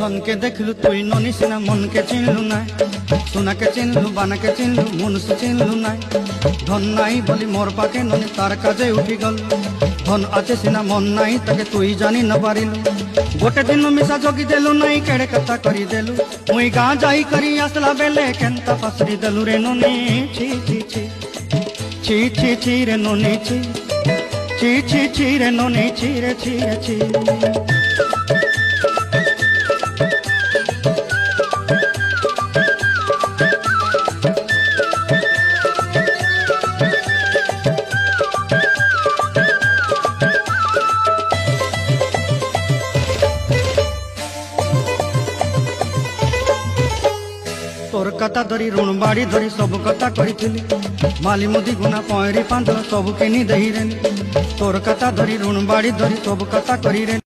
धन के देखलु तुई ननी सिना मन के चिन्हलु ना सोना के चिन्हलु बाना के चिन्हलु मुनुष चिन्हलु ना धन नाई बोली मोर पाके ननी तार काजे उठी गल धन आचे सिना मन नाई ताके तुई जानी न पारिलु गोटे दिन मिसा जोगी देलु नाई केड़े कथा करी देलु मुई गाँ जाई करी आसला बेले केंता पसरी देलु रे ननी छी छी छी छी छी छी रे ननी छी छी छी छी रे ननी छी रे छी रे छी तोर कथा धरी ऋण बाड़ी धरी सब कथा करी माली मुदी गुना पयरी पांद सब किनी दही रे तोर कथा धरी ऋण बाड़ी धरी सब कथा करी रे